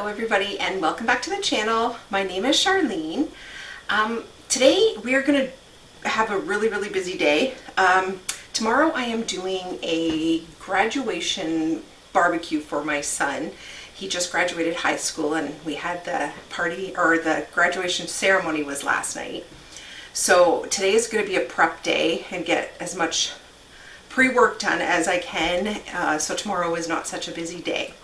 Hello everybody and welcome back to the channel. My name is Charlene. Today we are going to have a really busy day. Tomorrow I am doing a graduation barbecue for my son. He just graduated high school and we had the party, or the graduation ceremony was last night. So today is going to be a prep day and get as much pre-work done as I can, so tomorrow is not such a busy day.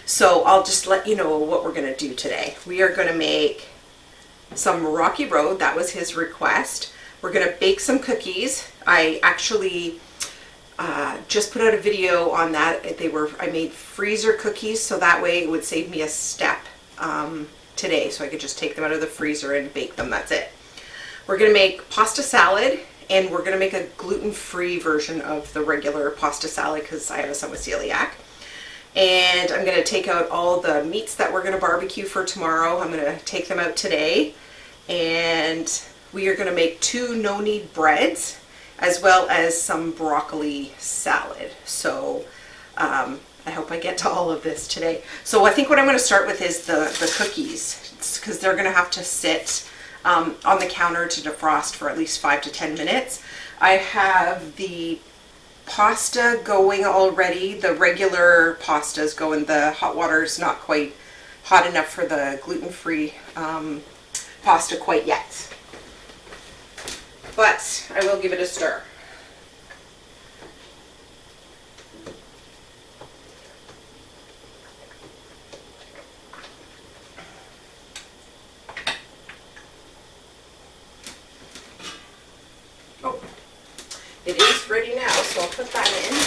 So I'll just let you know what we're going to do today. We are going to make some Rocky Road. That was his request. We're going to bake some cookies. I actually just put out a video on that. I made freezer cookies, so that way it would save me a step today. So I could just take them out of the freezer and bake them. That's it. We're going to make pasta salad, and we're going to make a gluten-free version of the regular pasta salad because I have a son with celiac. And I'm going to take out all the meats that we're going to barbecue for tomorrow. I'm going to take them out today. And we are going to make 2 no-knead breads as well as some broccoli salad. So I hope I get to all of this today. So I think what I'm going to start with is the cookies, because they're going to have to sit on the counter to defrost for at least 5 to 10 minutes. I have the pasta going already. The regular pastas going. The hot water is not quite hot enough for the gluten-free pasta quite yet, but I will give it a stir. Oh, it is ready now, so I'll put that in.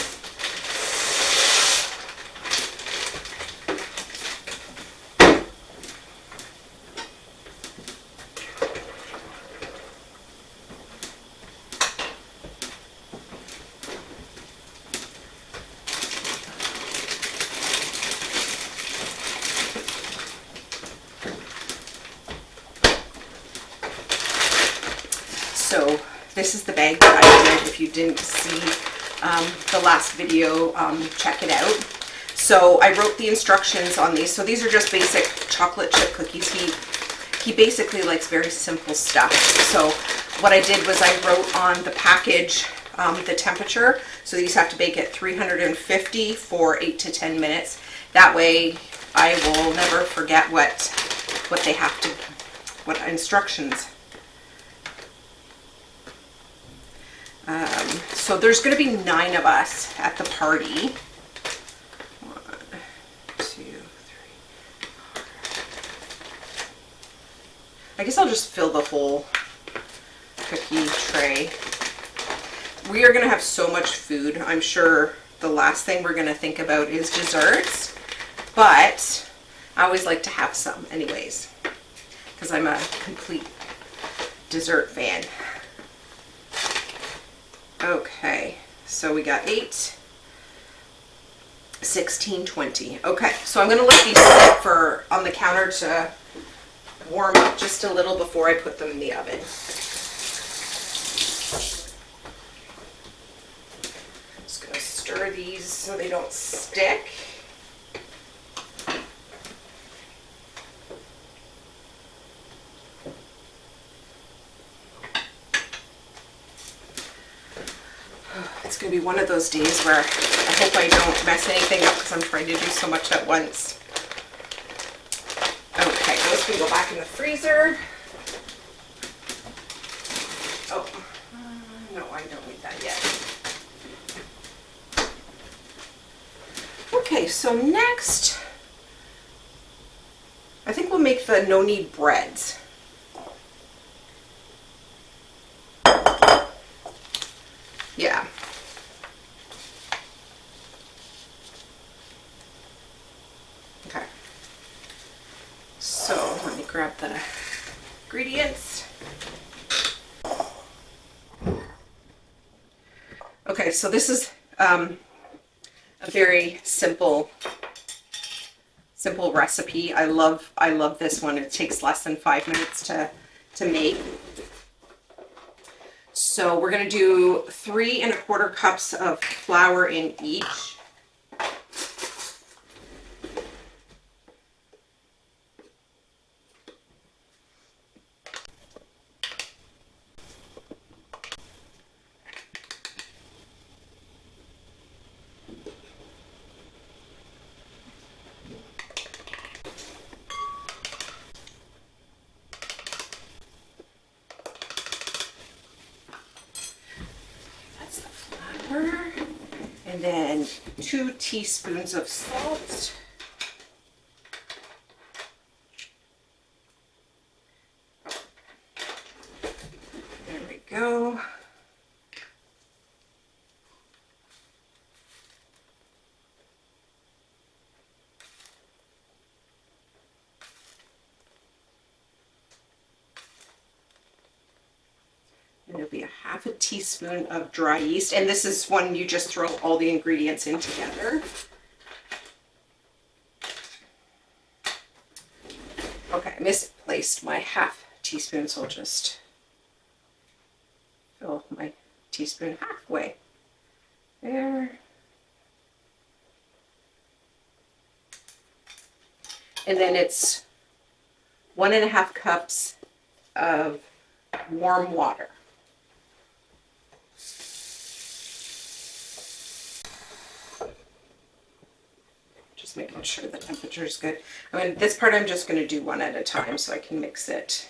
So this is the bag that I did. If you didn't see the last video, check it out. So I wrote the instructions on these. So these are just basic chocolate chip cookies. He basically likes very simple stuff. So what I did was I wrote on the package the temperature. So these have to bake at 350 for 8 to 10 minutes. That way I will never forget what they have to, what instructions. So there's going to be 9 of us at the party. 1, 2, 3, 4. I guess I'll just fill the whole cookie tray. We are going to have so much food. I'm sure the last thing we're going to think about is desserts, but I always like to have some anyways, because I'm a complete dessert fan. Okay, so we got 8, 16, 20. Okay, so I'm going to let these sit for on the counter to warm up just a little before I put them in the oven. Just going to stir these so they don't stick. It's going to be one of those days where I hope I don't mess anything up because I'm trying to do so much at once. Okay, those can go back in the freezer. Oh, no, I don't need that yet. Okay, so next, I think we'll make the no-knead breads. Yeah. Okay. So let me grab the ingredients. Okay, so this is a very simple recipe. I love this one. It takes less than 5 minutes to make. So we're going to do 3 1/4 cups of flour in each. And then 2 teaspoons of salt. There we go. And it'll be a half a teaspoon of dry yeast. And this is one you just throw all the ingredients in together. Okay, I misplaced my half teaspoon, so I'll just fill my teaspoon halfway. There. And then it's 1.5 cups of warm water. Just making sure the temperature is good. I mean, this part I'm just going to do one at a time so I can mix it.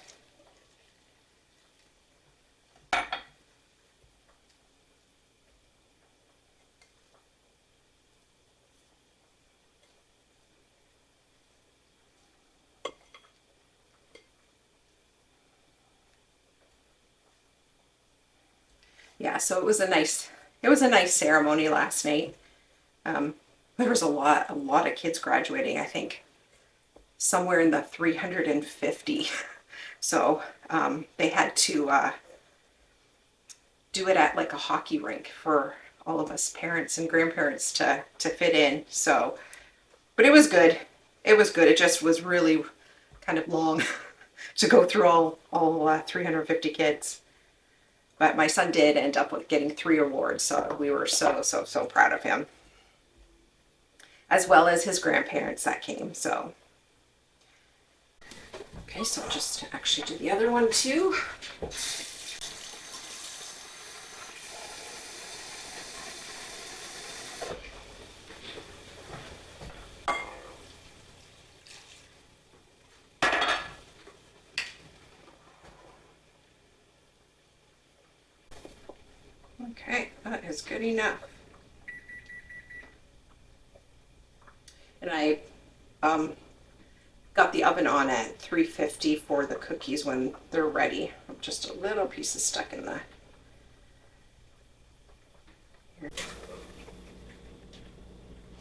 Yeah, so it was a nice ceremony last night. There was a lot of kids graduating, I think somewhere in the 350. So they had to do it at like a hockey rink for all of us parents and grandparents to fit in. So, but it was good. It was good. It just was really kind of long to go through all 350 kids. But my son did end up with getting 3 awards, so we were so proud of him. As well as his grandparents that came, so. Okay, so I'll just actually do the other one too. Okay, that is good enough. And I got the oven on at 350 for the cookies when they're ready. Just a little piece is stuck in the.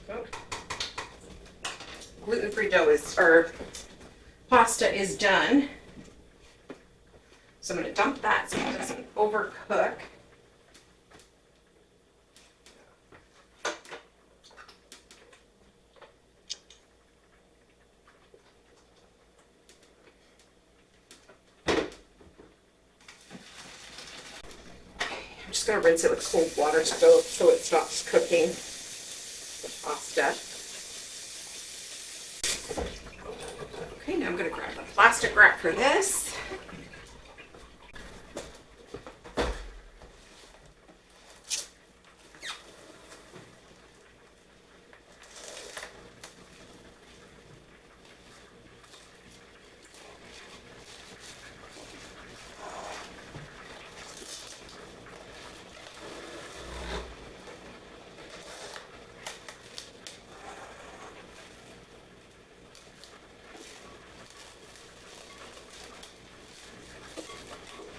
Oh. Gluten-free dough or pasta is done. So I'm going to dump that so it doesn't overcook. I'm just going to rinse it with cold water so it stops cooking the pasta. Okay, now I'm going to grab the plastic wrap for this.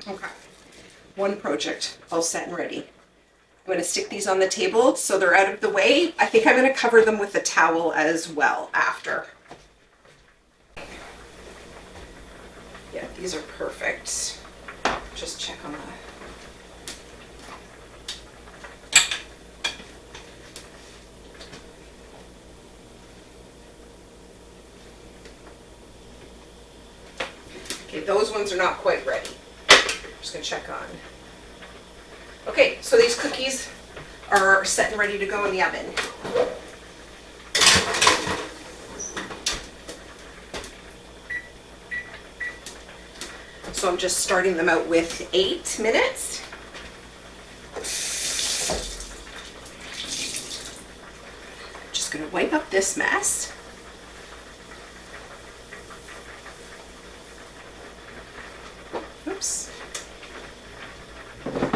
Okay, one project all set and ready. I'm going to stick these on the table so they're out of the way. I think I'm going to cover them with a towel as well after. Yeah, these are perfect. Just check on that. Okay, those ones are not quite ready. Just gonna check on. Okay, so these cookies are set and ready to go in the oven. So I'm just starting them out with 8 minutes. Just gonna wipe up this mess. Oops. Okay.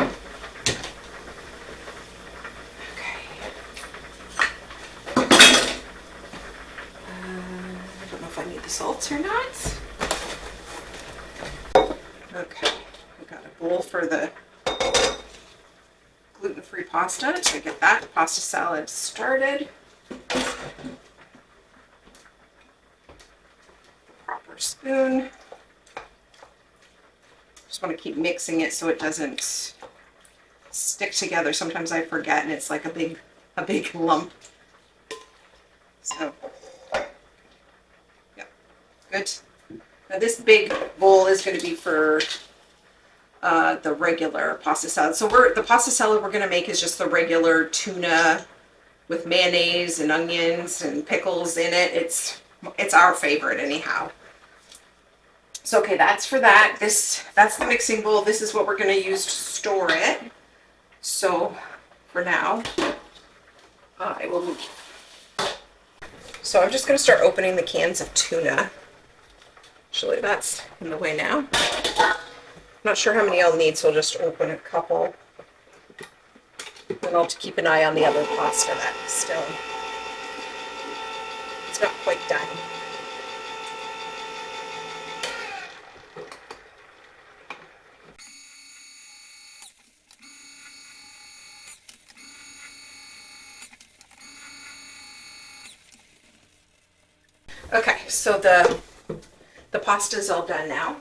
I need the salt or not. Okay, I've got a bowl for the gluten-free pasta to get that pasta salad started. Proper spoon. Just want to keep mixing it so it doesn't stick together. Sometimes I forget and it's like a big lump. So, yeah, good. Now this big bowl is going to be for the regular pasta salad. So the pasta salad we're going to make is just the regular tuna with mayonnaise and onions and pickles in it. It's our favorite anyhow. So okay, that's for that. That's the mixing bowl. This is what we're going to use to store it. So for now, I will move. So I'm just going to start opening the cans of tuna. Actually, that's in the way now. Not sure how many I'll need, so I'll just open a couple. And I'll have to keep an eye on the other pasta that is still, it's not quite done. Okay, so the pasta is all done now.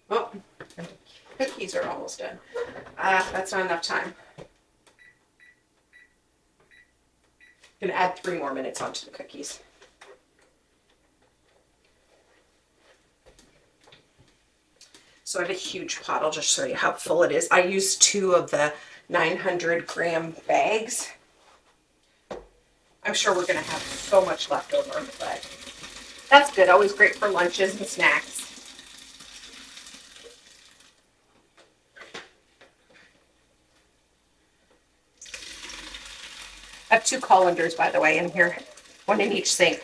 Oh, and the cookies are almost done. That's not enough time. I'm gonna add 3 more minutes onto the cookies. So I have a huge pot. I'll just show you how full it is. I used 2 of the 900-gram bags. I'm sure we're going to have so much left over, but that's good. Always great for lunches and snacks. I have 2 colanders, by the way, in here, 1 in each sink.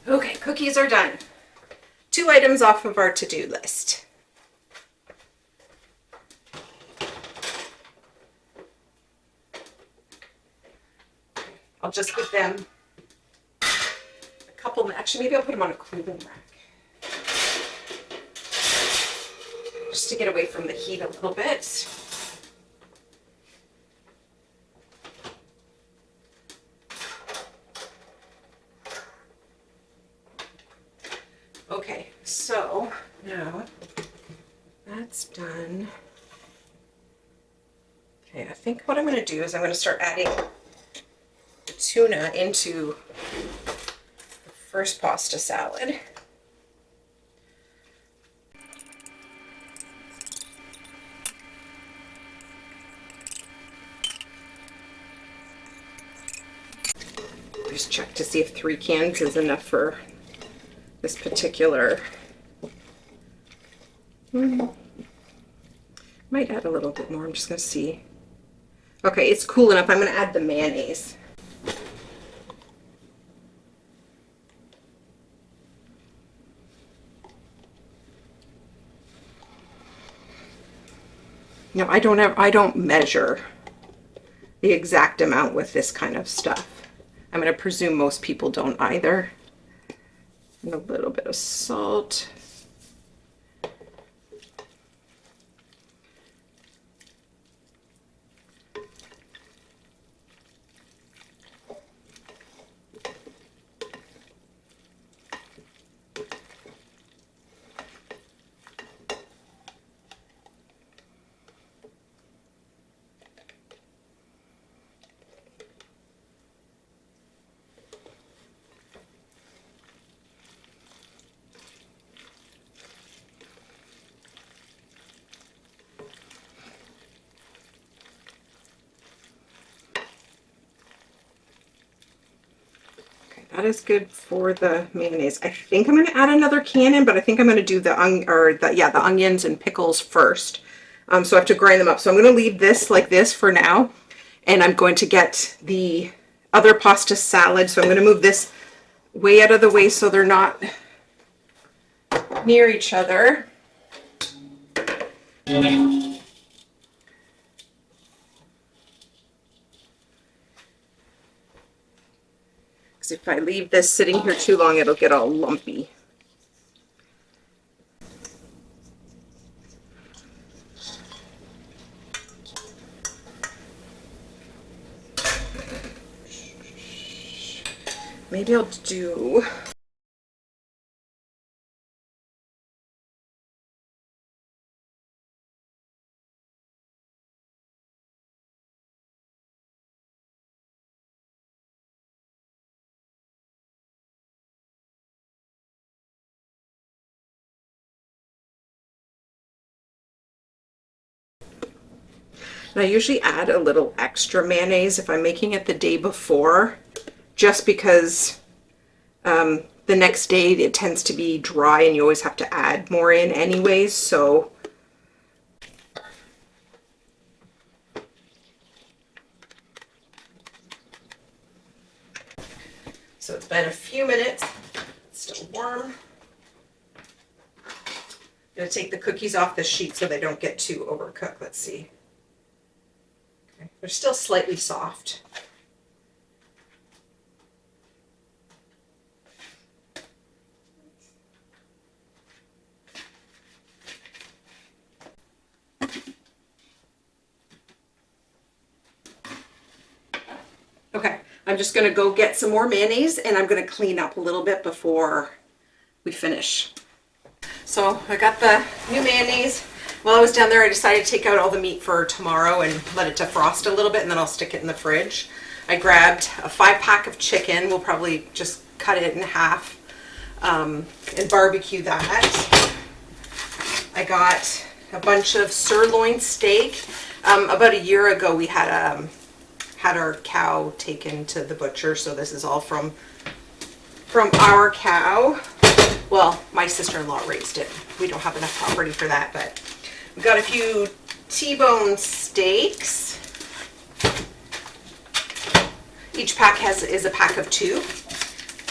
Okay, cookies are done. 2 items off of our to-do list. I'll just give them a couple, actually maybe I'll put them on a cooling rack. Just to get away from the heat a little bit. Okay, so now that's done. Okay, I think what I'm going to do is I'm going to start adding the tuna into the first pasta salad. Just check to see if 3 cans is enough for this particular. Might add a little bit more. I'm just going to see. Okay, it's cool enough. I'm going to add the mayonnaise. No, I don't measure the exact amount with this kind of stuff. I'm going to presume most people don't either. And a little bit of salt. That is good for the mayonnaise. I think I'm going to add another can in, but I think I'm going to do the onions and pickles first. So I have to grind them up. So I'm going to leave this like this for now, and I'm going to get the other pasta salad. So I'm going to move this way out of the way so they're not near each other. Because if I leave this sitting here too long, it'll get all lumpy. Maybe I'll do... And I usually add a little extra mayonnaise if I'm making it the day before, just because the next day it tends to be dry and you always have to add more in anyways, so. So it's been a few minutes, it's still warm. I'm gonna take the cookies off the sheet so they don't get too overcooked. Let's see. Okay. They're still slightly soft. Okay, I'm just gonna go get some more mayonnaise and I'm gonna clean up a little bit before we finish. So I got the new mayonnaise. While I was down there, I decided to take out all the meat for tomorrow and let it defrost a little bit, and then I'll stick it in the fridge. I grabbed a 5-pack of chicken. We'll probably just cut it in half and barbecue that. I got a bunch of sirloin steak. About a year ago, we had our cow taken to the butcher, so this is all from our cow. Well, my sister-in-law raised it. We don't have enough property for that, but we got a few T-bone steaks. Each pack is a pack of 2.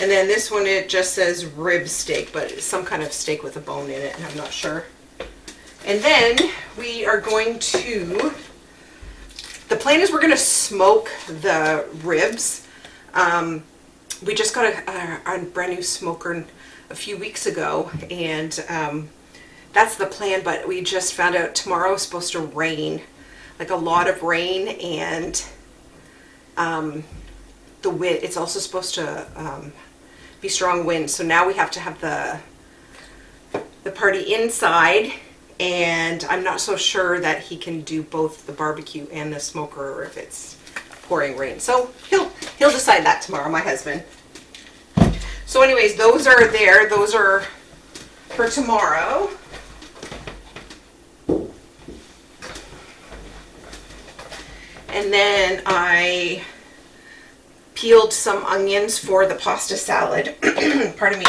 And then this one, it just says rib steak, but it's some kind of steak with a bone in it, and I'm not sure. And then we are going to, the plan is we're going to smoke the ribs. We just got a brand new smoker a few weeks ago, and that's the plan, but we just found out tomorrow is supposed to rain, like a lot of rain, and the wind, it's also supposed to be strong wind, so now we have to have the party inside, and I'm not so sure that he can do both the barbecue and the smoker if it's pouring rain. So he'll decide that tomorrow, my husband. So anyways, those are there. Those are for tomorrow. And then I peeled some onions for the pasta salad. Pardon me.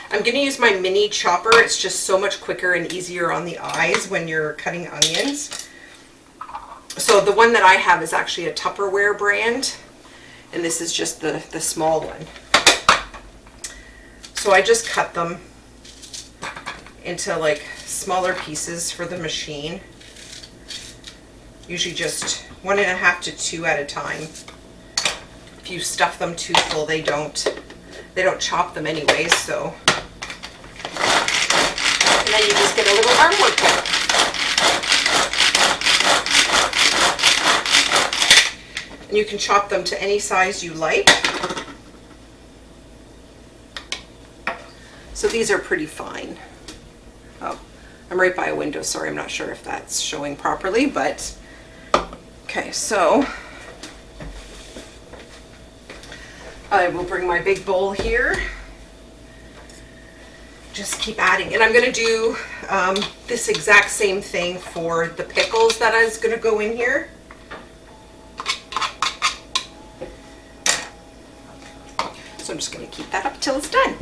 I'm going to use my mini chopper. It's just so much quicker and easier on the eyes when you're cutting onions. So the one that I have is actually a Tupperware brand, and this is just the small one. So I just cut them into like smaller pieces for the machine. Usually just 1.5 to 2 at a time. If you stuff them too full, they don't chop them anyways, so. And then you just get a little arm workout. And you can chop them to any size you like. So these are pretty fine. Oh, I'm right by a window. Sorry, I'm not sure if that's showing properly, but okay, so I will bring my big bowl here. Just keep adding. And I'm going to do this exact same thing for the pickles that is going to go in here. So I'm just going to keep that up till it's done.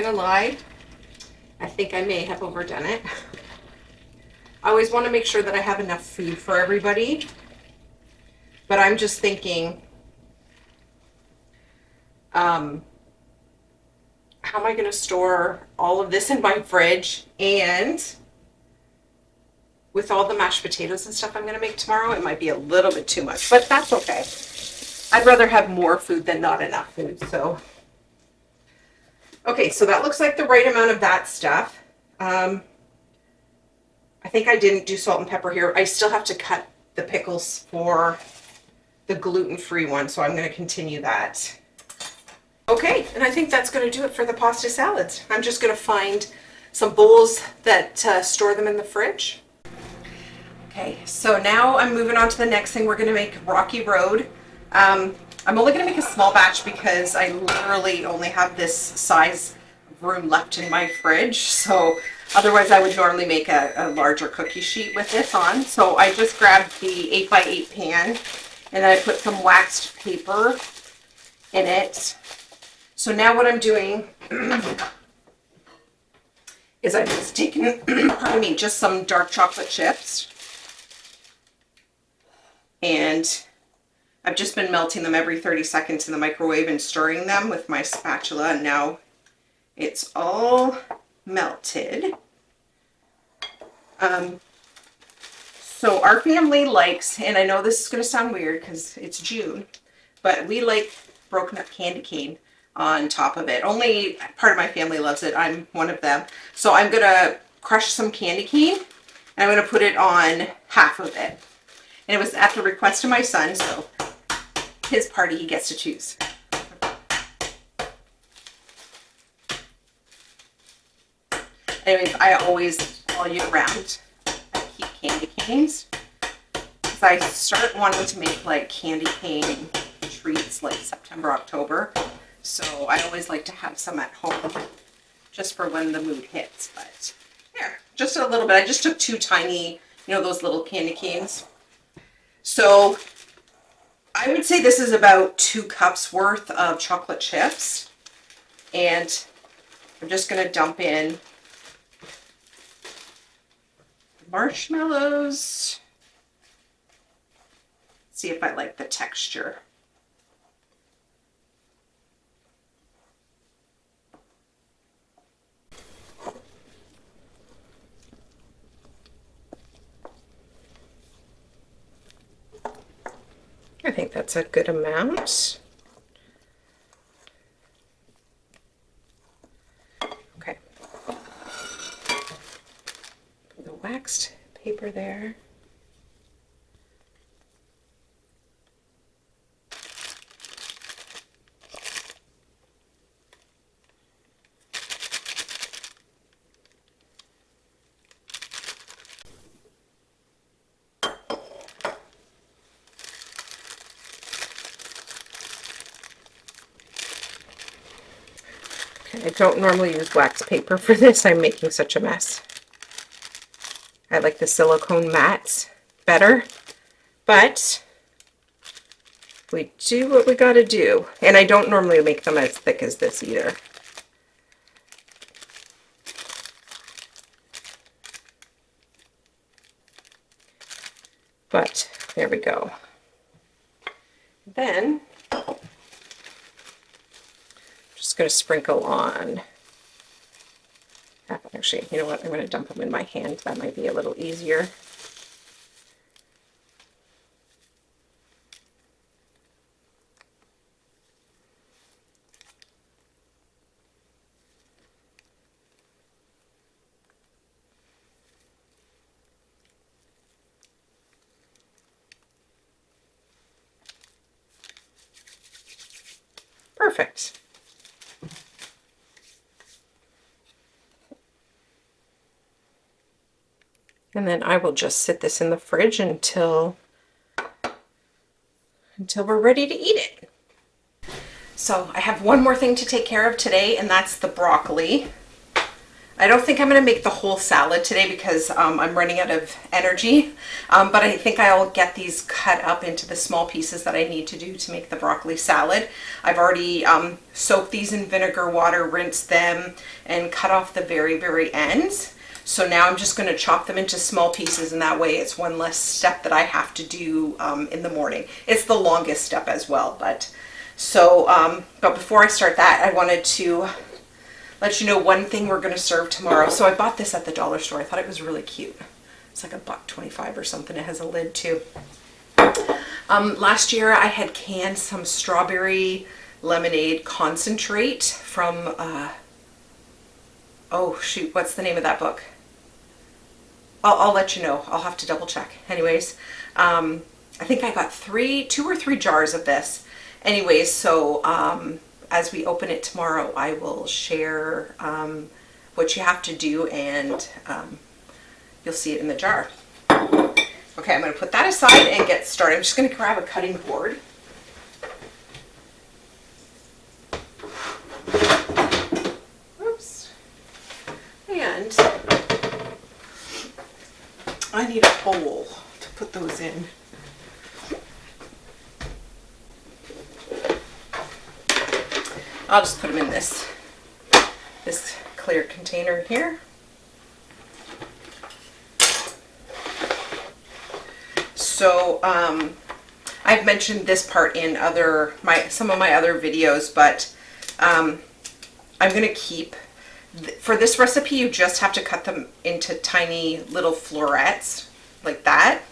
gonna lie, I think I may have overdone it. I always want to make sure that I have enough food for everybody, but I'm just thinking, how am I going to store all of this in my fridge? And with all the mashed potatoes and stuff I'm going to make tomorrow, it might be a little bit too much, but that's okay. I'd rather have more food than not enough food. So, okay, so that looks like the right amount of that stuff. I think I didn't do salt and pepper here. I still have to cut the pickles for the gluten-free one, so I'm going to continue that. Okay, and I think that's going to do it for the pasta salads. I'm just going to find some bowls that store them in the fridge. Okay, so now I'm moving on to the next thing. We're going to make Rocky Road. I'm only going to make a small batch because I literally only have this size of room left in my fridge. So otherwise I would normally make a larger cookie sheet with this on. So I just grabbed the 8x8 pan and I put some waxed paper in it. So now what I'm doing is I've just taken, pardon me, just some dark chocolate chips. And I've just been melting them every 30 seconds in the microwave and stirring them with my spatula. And now it's all melted. So our family likes, and I know this is going to sound weird because it's June, but we like broken up candy cane on top of it. Only part of my family loves it. I'm one of them. So I'm going to crush some candy cane and I'm going to put it on half of it. And it was at the request of my son, so his party, he gets to choose. Anyways, I always, all year round, I keep candy canes. Because I start wanting to make like candy cane treats like September, October. So I always like to have some at home just for when the mood hits. But here, just a little bit. I just took two tiny, you know, those little candy canes. So I would say this is about 2 cups worth of chocolate chips. And I'm just going to dump in marshmallows. See if I like the texture. I think that's a good amount. Okay. Put the waxed paper there. I don't normally use wax paper for this. I'm making such a mess. I like the silicone mats better, but we do what we gotta do. And I don't normally make them as thick as this either. But there we go. Then going to sprinkle on, actually, you know what, I'm going to dump them in my hand. That might be a little easier. Perfect. And then I will just sit this in the fridge until we're ready to eat it. So I have one more thing to take care of today, and that's the broccoli. I don't think I'm going to make the whole salad today because I'm running out of energy, but I think I'll get these cut up into the small pieces that I need to do to make the broccoli salad. I've already soaked these in vinegar water, rinsed them, and cut off the very, very ends. So now I'm just going to chop them into small pieces, and that way it's one less step that I have to do in the morning. It's the longest step as well, but before I start that, I wanted to let you know one thing we're going to serve tomorrow. So I bought this at the dollar store. I thought it was really cute. It's like $1.25 or something. It has a lid too. Last year I had canned some strawberry lemonade concentrate from, oh shoot, what's the name of that book? I'll let you know. I'll have to double check. Anyways, I think I got 2 or 3 jars of this. Anyways, so as we open it tomorrow, I will share what you have to do, and you'll see it in the jar. Okay, I'm going to put that aside and get started. I'm just going to grab a cutting board. Oops. And I need a bowl to put those in. I'll just put them in this clear container here. So I've mentioned this part in some of my other videos, but I'm going to keep, for this recipe you just have to cut them into tiny little florets like that.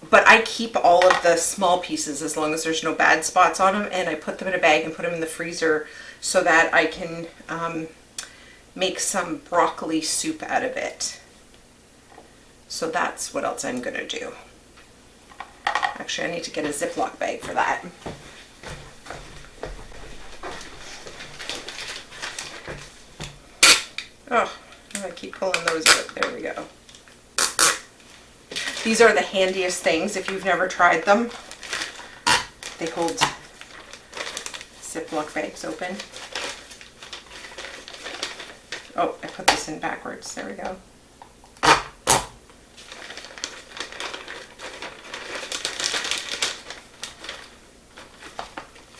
But I keep all of the small pieces as long as there's no bad spots on them, and I put them in a bag and put them in the freezer so that I can make some broccoli soup out of it. So that's what else I'm going to do. Actually, I need to get a Ziploc bag for that. Oh, I keep pulling those out. There we go. These are the handiest things if you've never tried them. They hold Ziploc bags open. Oh, I put this in backwards. There we go.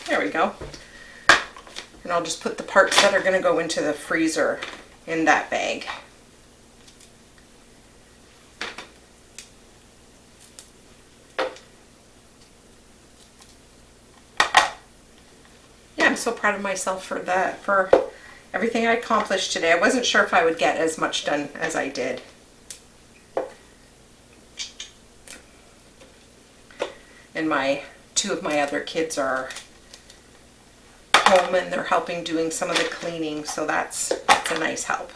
There we go. And I'll just put the parts that are going to go into the freezer in that bag. I'm so proud of myself for everything I accomplished today. I wasn't sure if I would get as much done as I did. And 2 of my other kids are home and they're helping doing some of the cleaning, so that's a nice help.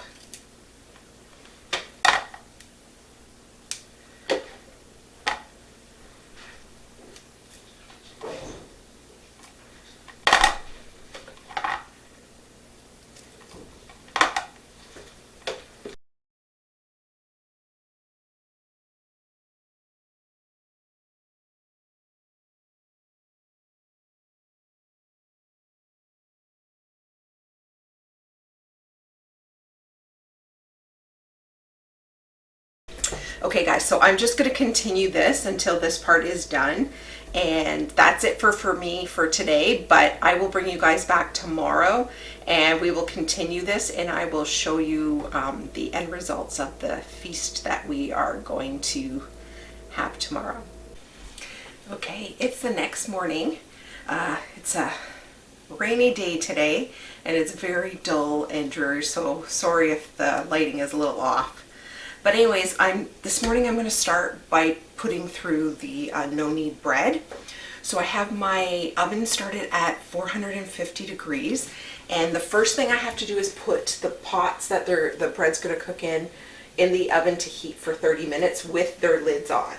Okay guys, so I'm just going to continue this until this part is done, and that's it for me for today, but I will bring you guys back tomorrow and we will continue this, and I will show you the end results of the feast that we are going to have tomorrow. Okay, it's the next morning. It's a rainy day today and it's very dull and dreary, so sorry if the lighting is a little off. But anyways, this morning I'm going to start by putting through the no-knead bread. So I have my oven started at 450 degrees, and the first thing I have to do is put the pots that the bread's going to cook in the oven to heat for 30 minutes with their lids on.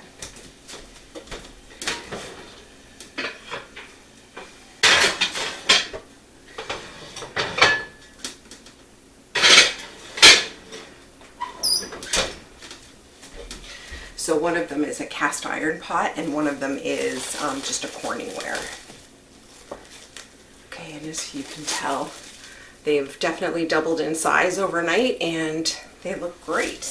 So one of them is a cast iron pot and one of them is just a Corningware. Okay, and as you can tell, They've definitely doubled in size overnight and they look great.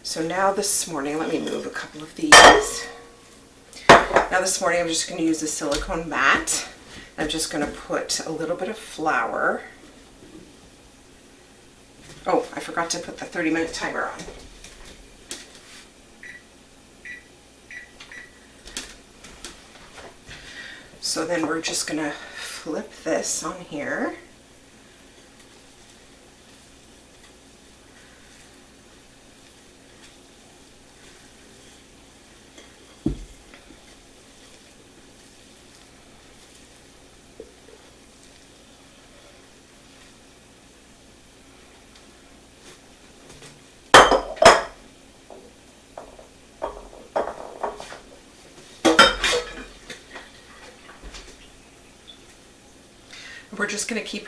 So now this morning, let me move a couple of these. Now this morning I'm just going to use a silicone mat. I'm just going to put a little bit of flour. Oh, I forgot to put the 30-minute timer on. So then we're just going to flip this on here. We're just going to keep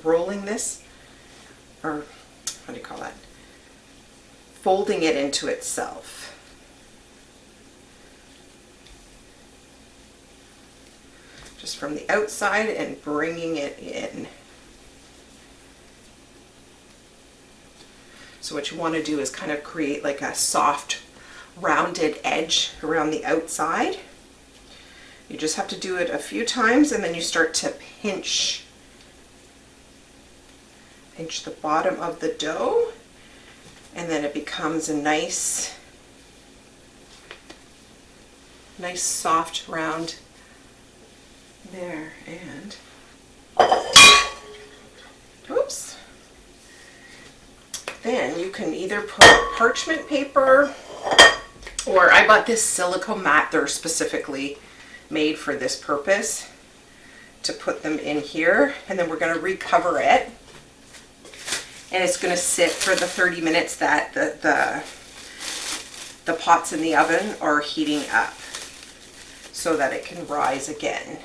rolling this, or what do you call that? Folding it into itself. Just from the outside and bringing it in. So what you want to do is kind of create like a soft, rounded edge around the outside. You just have to do it a few times and then you start to pinch the bottom of the dough, and then it becomes a nice soft round there. And oops. Then you can either put parchment paper, or I bought this silicone mat. They're specifically made for this purpose, to put them in here, and then we're going to recover it, and it's going to sit for the 30 minutes that the pots in the oven are heating up, so that it can rise again.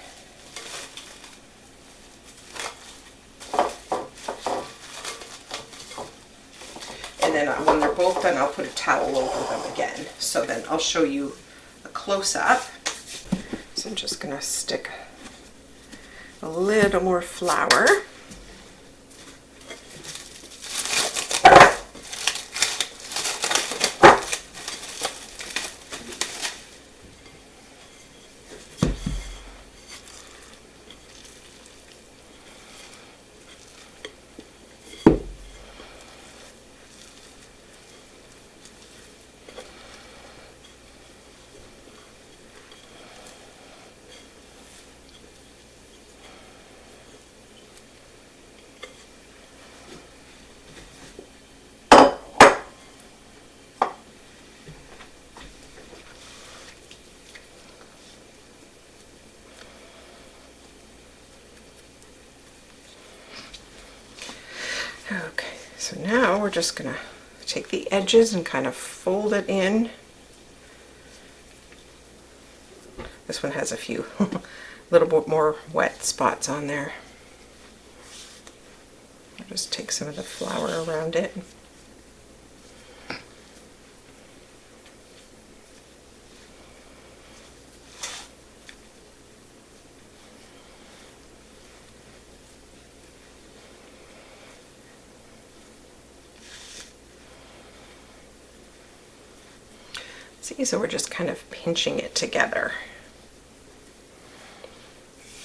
And then when they're both done, I'll put a towel over them again. So then I'll show you a close-up. So I'm just going to stick a little more flour. Okay, so now we're just going to take the edges and kind of fold it in. This one has a few little bit more wet spots on there. I'll just take some of the flour around it. See, so we're just kind of pinching it together.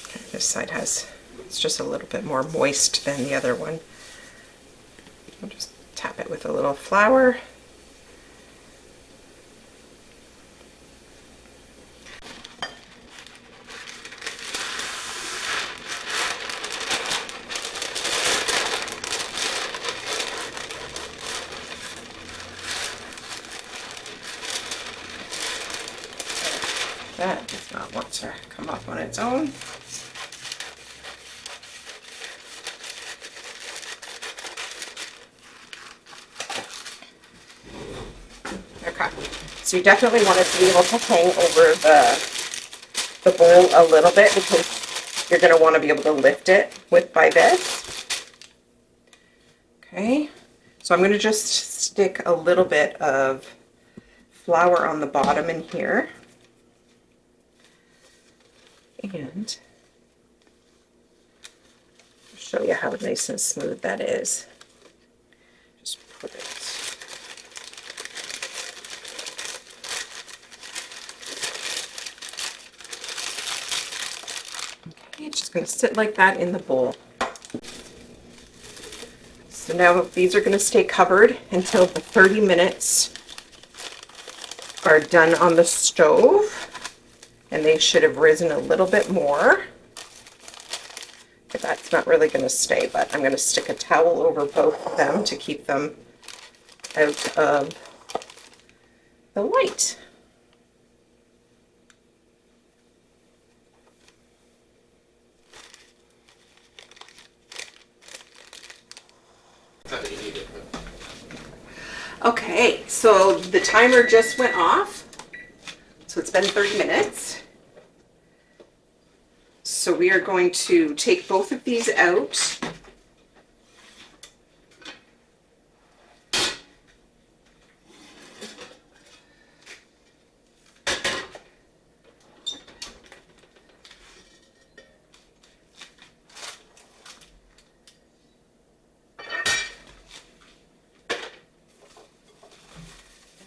Okay, this side it's just a little bit more moist than the other one. I'll just tap it with a little flour. That does not want to come up on its own. Okay, so you definitely want it to be able to hang over the bowl a little bit, because you're going to want to be able to lift it by this. Okay, so I'm going to just stick a little bit of flour on the bottom in here. And show you how nice and smooth that is. Just put it. Okay, it's just going to sit like that in the bowl. So now these are going to stay covered until the 30 minutes are done on the stove. And they should have risen a little bit more. But that's not really going to stay, but I'm going to stick a towel over both of them to keep them out of the light. Okay, so the timer just went off. So it's been 30 minutes. So we are going to take both of these out.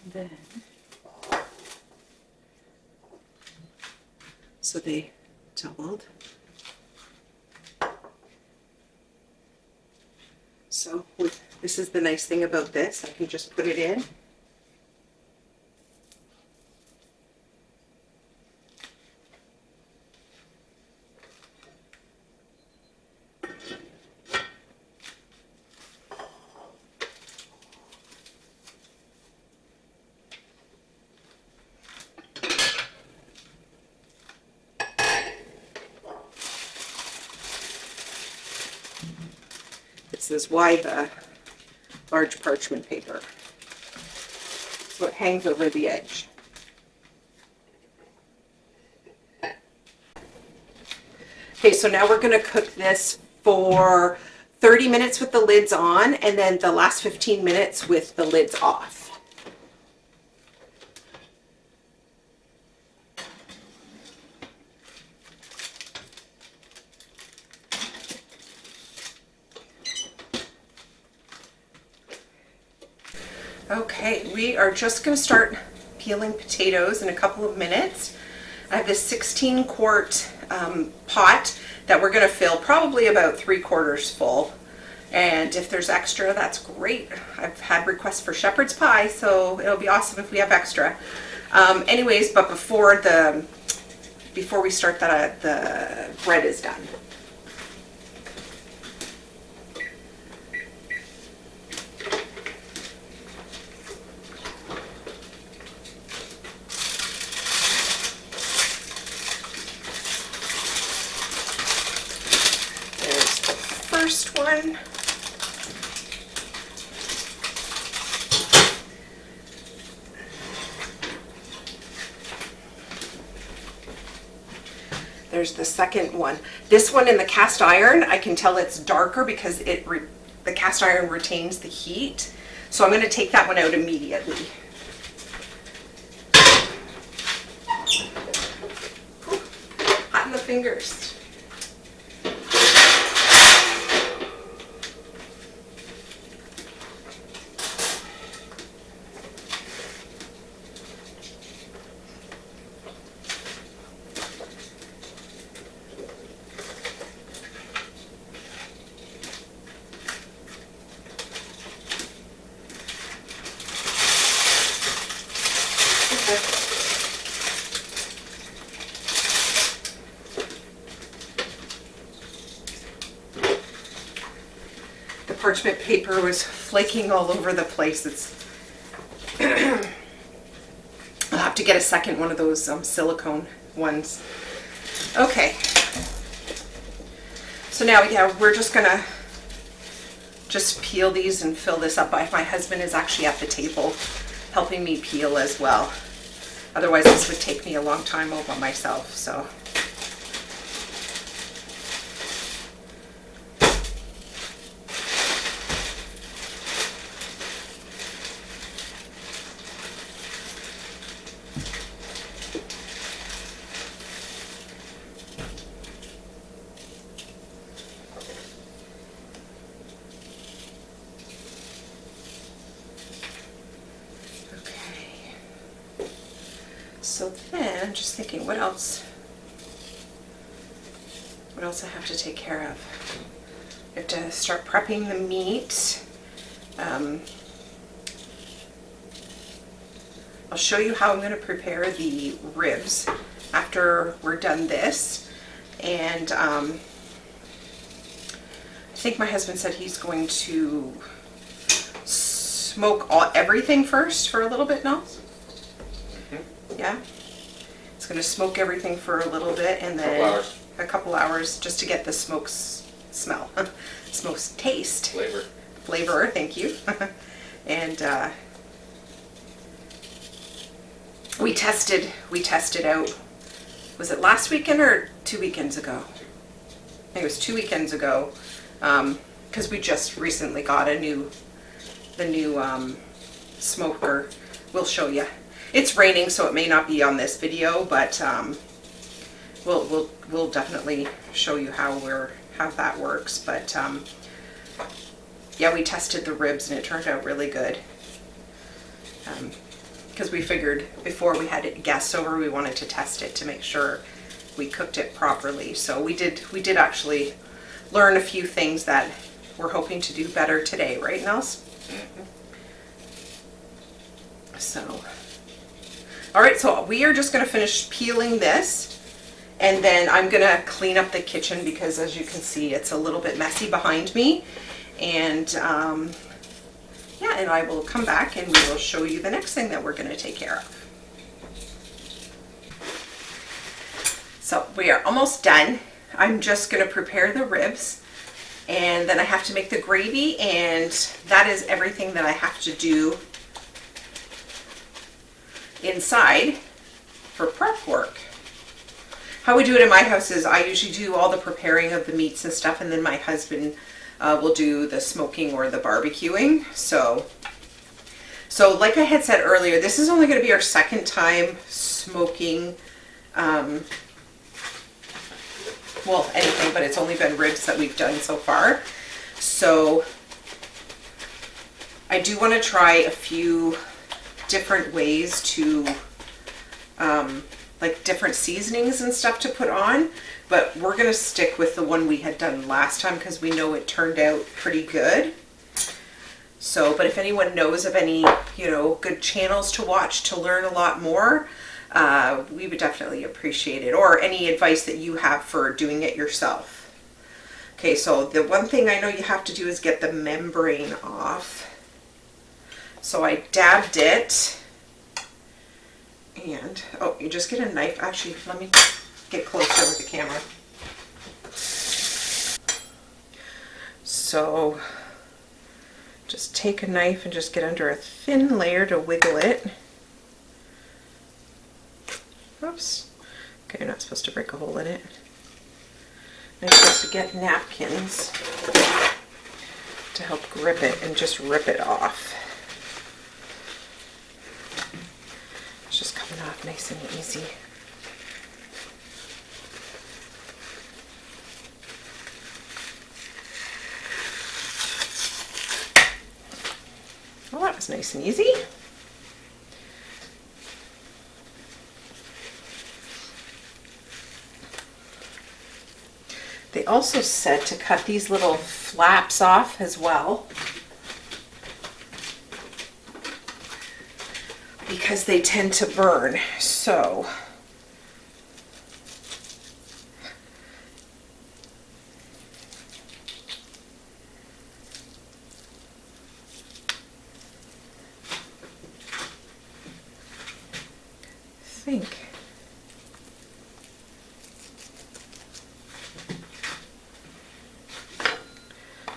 And then, so they doubled. So this is the nice thing about this. I can just put it in. This is why the large parchment paper. So it hangs over the edge. Okay, so now we're going to cook this for 30 minutes with the lids on, and then the last 15 minutes with the lids off. Okay, we are just going to start peeling potatoes in a couple of minutes. I have this 16-quart pot that we're going to fill probably about 3/4 full. And if there's extra, that's great. I've had requests for shepherd's pie, so it'll be awesome if we have extra. Anyways, but before we start that, the bread is done. First one. There's the second one. This one in the cast iron, I can tell it's darker because the cast iron retains the heat. So I'm going to take that one out immediately. Whew, hot in the fingers. The parchment paper was flaking all over the place. I'll have to get a second one of those silicone ones. Okay. So now, yeah, we're just gonna peel these and fill this up. My husband is actually at the table helping me peel as well. Otherwise, this would take me a long time all by myself, so. So then I'm just thinking, what else I have to take care of? I have to start prepping the meat. I'll show you how I'm going to prepare the ribs after we're done this. And I think my husband said he's going to smoke everything first for a little bit now. Yeah, it's going to smoke everything for a little bit, and then a couple hours just to get the smoke smell, smoke taste, flavor. Thank you. And we tested out. Was it last weekend or 2 weekends ago? I think it was 2 weekends ago, because we just recently got the new smoker. We'll show you. It's raining, so it may not be on this video, but we'll definitely show you how that works. But yeah, we tested the ribs and it turned out really good. Because we figured before we had guests over, we wanted to test it to make sure we cooked it properly. So we did actually learn a few things that we're hoping to do better today, right, Nels? So. All right, so we are just going to finish peeling this, and then I'm going to clean up the kitchen because, as you can see, it's a little bit messy behind me. And yeah, and I will come back and we will show you the next thing that we're going to take care of. So we are almost done. I'm just going to prepare the ribs, and then I have to make the gravy, and that is everything that I have to do inside for prep work. How we do it in my house is I usually do all the preparing of the meats and stuff, and then my husband will do the smoking or the barbecuing. So like I had said earlier, this is only going to be our second time smoking well, anything, but it's only been ribs that we've done so far. So I do want to try a few different ways to like different seasonings and stuff to put on, but we're gonna stick with the one we had done last time because we know it turned out pretty good. So, but if anyone knows of any, you know, good channels to watch to learn a lot more, we would definitely appreciate it, or any advice that you have for doing it yourself. Okay, so the one thing I know you have to do is get the membrane off. So I dabbed it, and oh, you just get a knife. Actually, let me get closer with the camera. So just take a knife and just get under a thin layer to wiggle it. Oops. Okay, you're not supposed to break a hole in it. I'm supposed to get napkins to help grip it and just rip it off. It's just coming off nice and easy. Well, that was nice and easy. They also said to cut these little flaps off as well, because they tend to burn. So I think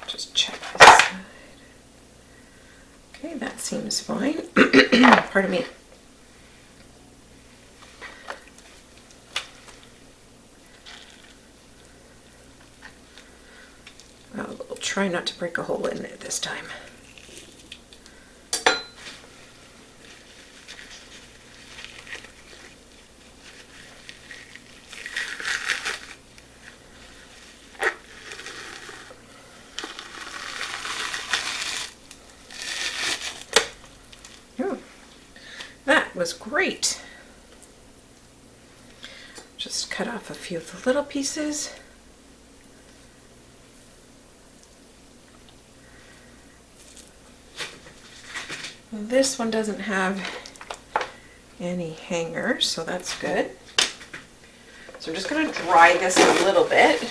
just check this side. Okay, that seems fine. Pardon me. We'll try not to break a hole in it this time. Oh, that was great. cut off a few of the little pieces. This one doesn't have any hangers, so that's good. So I'm just going to dry this a little bit,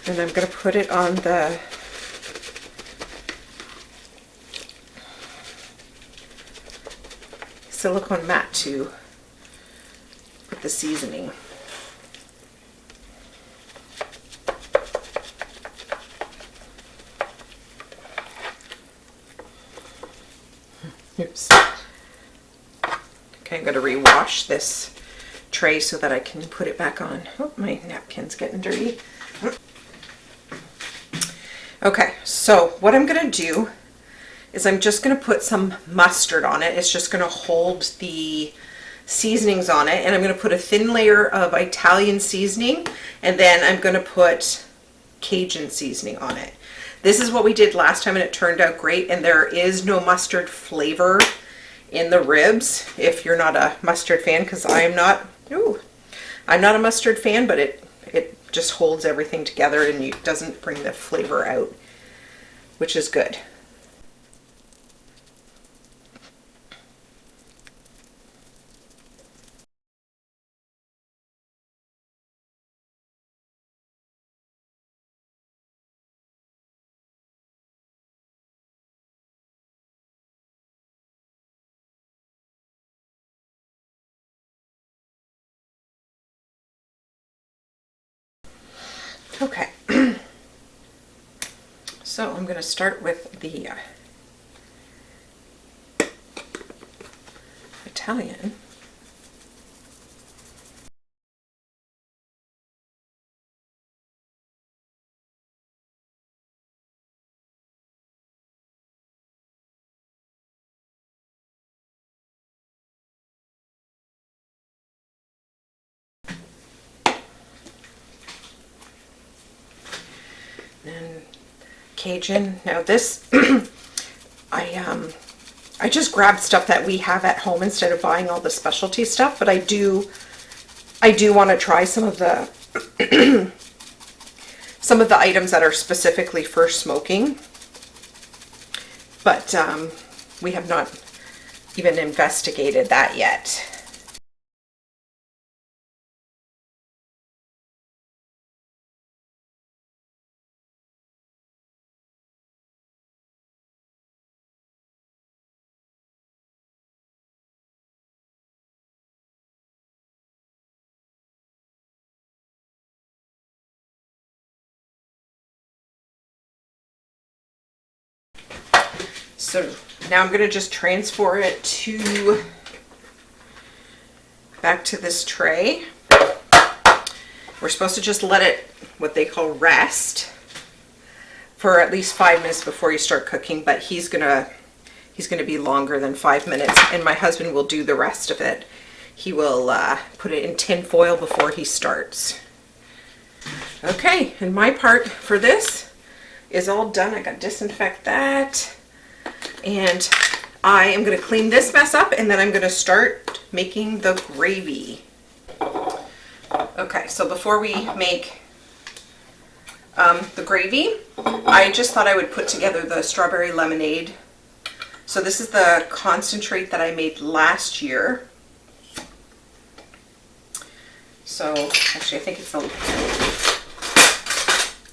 and I'm going to put it on the silicone mat to put the seasoning. Oops. Okay, I'm going to rewash this tray so that I can put it back on. Oh, my napkin's getting dirty. Okay, so what I'm going to do is I'm just going to put some mustard on it. It's just going to hold the seasonings on it, and I'm going to put a thin layer of Italian seasoning, and then I'm going to put Cajun seasoning on it. This is what we did last time and it turned out great, and there is no mustard flavor in the ribs if you're not a mustard fan, because I'm not a mustard fan, but it just holds everything together and it doesn't bring the flavor out, which is good. Okay, so I'm going to start with the Italian. And Cajun. Now this, I just grabbed stuff that we have at home instead of buying all the specialty stuff, but I do want to try some of the some of the items that are specifically for smoking, but we have not even investigated that yet. So now I'm going to just transfer it back to this tray. We're supposed to just let it, what they call, rest for at least 5 minutes before you start cooking, but he's gonna be longer than 5 minutes, and my husband will do the rest of it. He will put it in tin foil before he starts. Okay, and my part for this is all done. I gotta disinfect that. And I am going to clean this mess up, and then I'm going to start making the gravy. Okay, so before we make the gravy, I just thought I would put together the strawberry lemonade. So this is the concentrate that I made last year. So actually I think it's the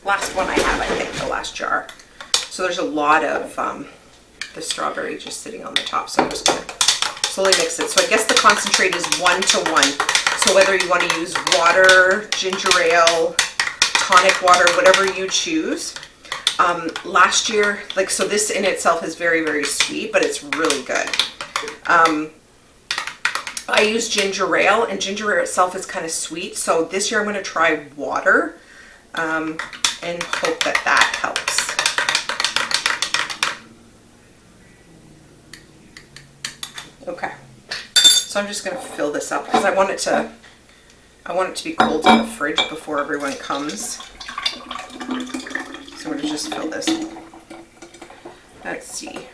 last one I have, I think, the last jar. So there's a lot of the strawberry just sitting on the top, so I'm just going to slowly mix it. So I guess the concentrate is 1:1. So whether you want to use water, ginger ale, tonic water, whatever you choose. Last year, so this in itself is very, very sweet, but it's really good. I use ginger ale, and ginger ale itself is kind of sweet. So this year I'm going to try water and hope that that helps. Okay, so I'm just going to fill this up because I want it to be cold in the fridge before everyone comes. So I'm going to just fill this. Let's see.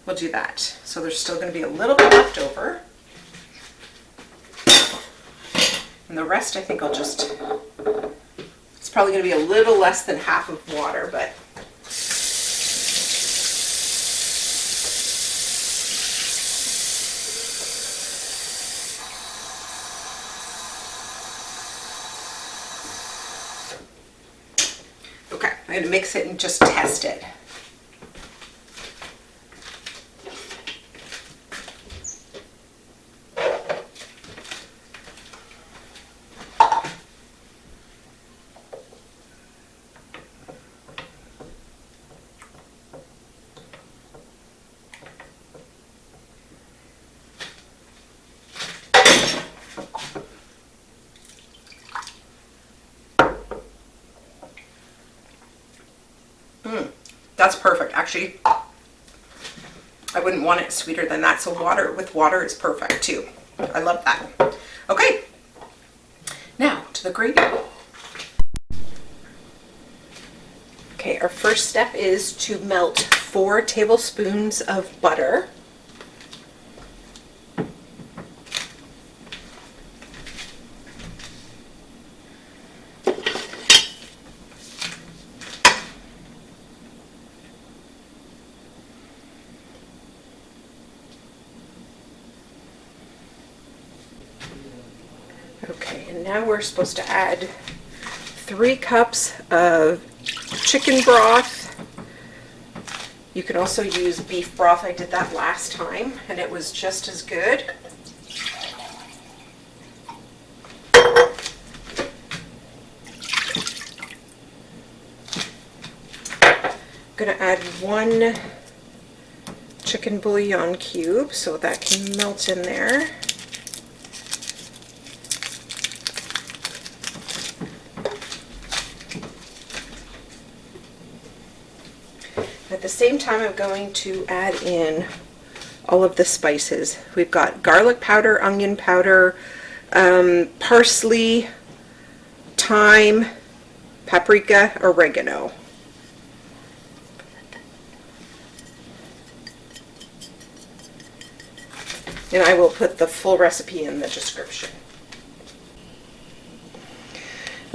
We'll do that. So there's still going to be a little bit left over. And the rest I think I'll just, it's probably going to be a little less than half of water, but okay, I'm going to mix it and just test it. That's perfect. Actually, I wouldn't want it sweeter than that. So water with water is perfect too. I love that. Okay, now to the gravy. Okay, our first step is to melt 4 tablespoons of butter. Okay, and now we're supposed to add 3 cups of chicken broth. You can also use beef broth. I did that last time and it was just as good. I'm going to add 1 chicken bouillon cube so that can melt in there. At the same time, I'm going to add in all of the spices. We've got garlic powder, onion powder, parsley, thyme, paprika, oregano. And I will put the full recipe in the description.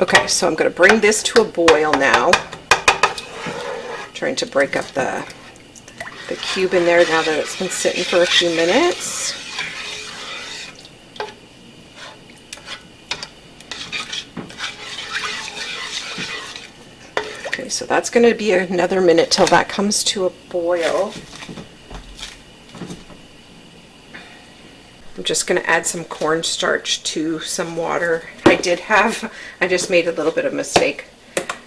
Okay, so I'm going to bring this to a boil now. Trying to break up the cube in there now that it's been sitting for a few minutes. Okay, so that's going to be another minute till that comes to a boil. I'm just going to add some cornstarch to some water. I just made a little bit of a mistake.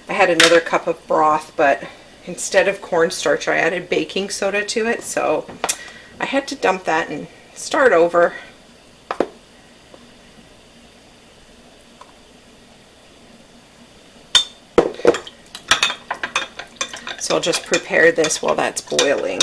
I had another cup of broth, but instead of cornstarch, I added baking soda to it, so I had to dump that and start over. So I'll just prepare this while that's boiling.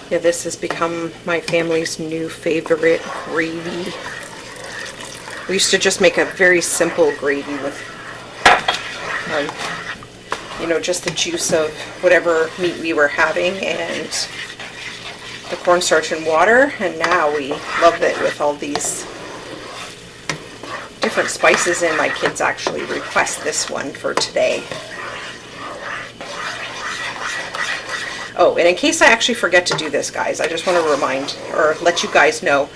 Yeah, this has become my family's new favorite gravy. We used to just make a very simple gravy with, you know, just the juice of whatever meat we were having and the cornstarch and water, and now we love it with all these different spices in. My kids actually request this one for today. Oh, and in case I actually forget to do this, guys, I just want to remind or let you guys know.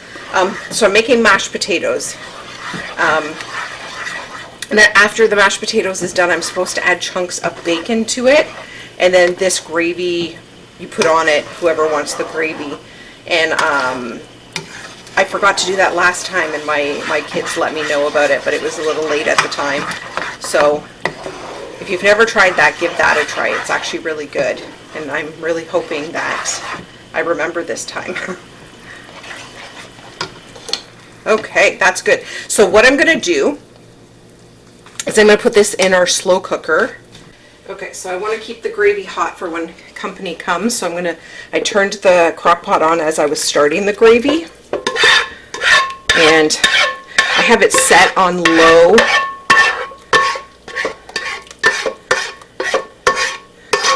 So I'm making mashed potatoes. And then after the mashed potatoes is done, I'm supposed to add chunks of bacon to it. And then this gravy, you put on it, whoever wants the gravy. And I forgot to do that last time, and my kids let me know about it, but it was a little late at the time. So if you've never tried that, give that a try. It's actually really good. And I'm really hoping that I remember this time. Okay, that's good. So what I'm gonna do is I'm gonna put this in our slow cooker. Okay, so I want to keep the gravy hot for when company comes. So I turned the crock pot on as I was starting the gravy. And I have it set on low.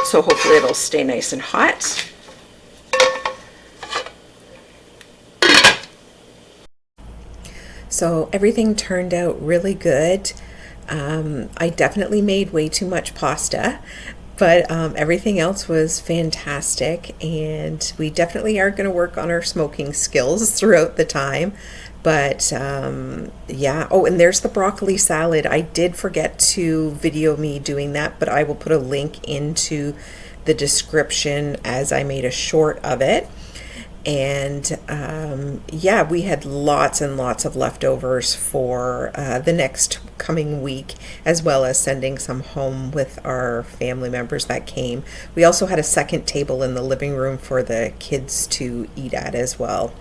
So hopefully it'll stay nice and hot. So everything turned out really good. I definitely made way too much pasta, but everything else was fantastic, and we definitely are going to work on our smoking skills throughout the time. But yeah, oh, and there's the broccoli salad. I did forget to video me doing that, but I will put a link into the description as I made a short of it. And yeah, we had lots and lots of leftovers for the next coming week, as well as sending some home with our family members that came. We also had a second table in the living room for the kids to eat at as well.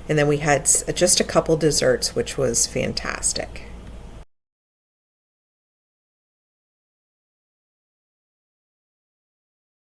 And then we had just a couple desserts, which was fantastic.